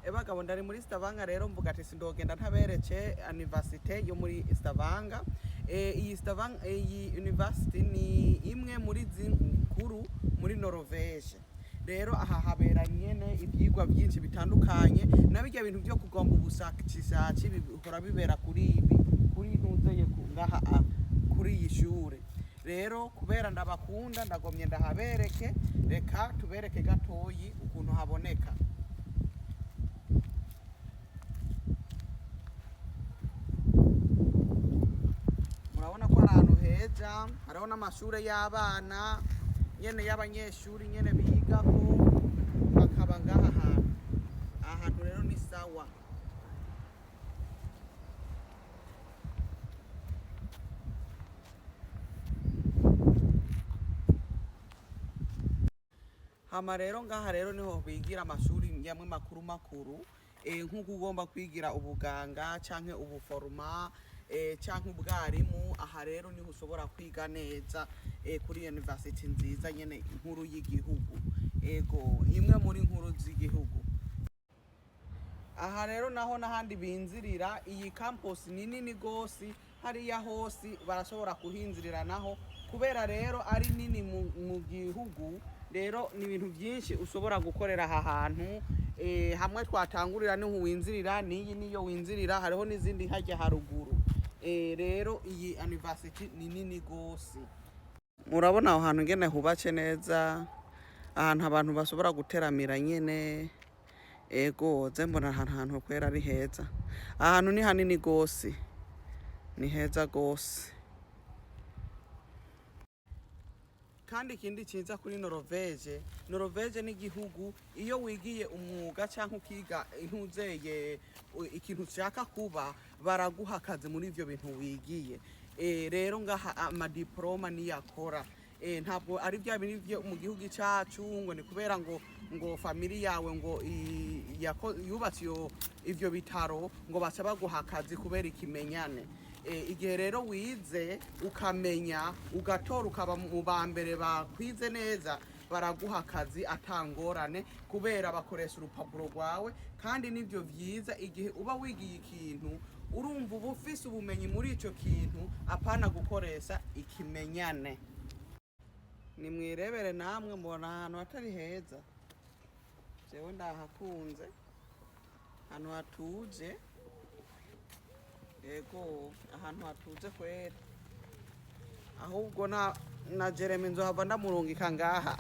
Ebagabo ndari muri Stavanger rero mvuga ati sindogenda ntabereke universite yo muri Stavanger. Iyi universite ni imwe muri zinkuru muri Norvege. Rero aha habera nyene ibyigwa byinshi bitandukanye nabijya bintu byo kugomba ubushakashatsi bihora bibera kuri ntuzeye ngaha kuri iyi shure. Rero kubera ndabakunda ndagomye ndahabereke, reka tubereke gatoyi ukuntu haboneka. Murabona ko ari ahantu heza, hariho n'amashure y'abana nyene y'abanyeshuri nyene bigako bakaba ngaha hantu. Ahantu rero ni sawa. Hama rero ngaha rero niho bigira amashuri yamwe makuru nk'uko ugomba kwigira ubuganga canke ubuforoma canke ubwarimu. Aha rero niho ushobora kwiga neza kuri university nziza nyene nkuru y'igihugu, imwe muri nkuru z'igihugu. Aha rero naho n'ahandi binzirira, iyi campus ni nini gose, hariya hose barashobora kuhinzirira naho kubera rero ari nini mu gihugu. Rero ni ibintu byinshi ushobora gukorera aha hantu. Hamwe twatangurira niho winzirira, niyi niyo winzirira, hariho n'izindi hajya haruguru. Rero iyi university ni nini gose. Murabona aho hantu ngene hubatse neza, ahantu abantu bashobora guteramira nyene. Mbona ahantu kwera ari heza. Ahantu ni hanini gose, ni heza gose. Kandi ikindi ciza kuri Norvege ni igihugu iyo wigiye umwuga cyangwa ukiga intuzeye ikintu ushaka kuba baraguha akazi muri ivyo bintu wigiye. Rero ngaha amadiploma niyakora. Ntabwo ari bya bintu byo mu gihugu cyacu ngo ni kubera ngo family yawe ngo yubatse ivyo bitaro ngo baca baguha akazi kubera ikimenyane. Igihe rero wize ukamenya ugatora ukaba mu bambere bakwize neza, baraguha akazi atangorane kubera bakoresha urupapuro rwawe. Kandi nivyo vyiza igihe uba wigiye ikintu urumva uba ufise ubumenyi muri ico kintu apana gukoresha ikimenyane. Nimwirebere namwe mbona ahantu hatari heza. Jewe ndahakunze, ahantu hatuje. Ahantu hatuje kwera. Ahubwo na Jeremy nzohava ndamurungika ngaha.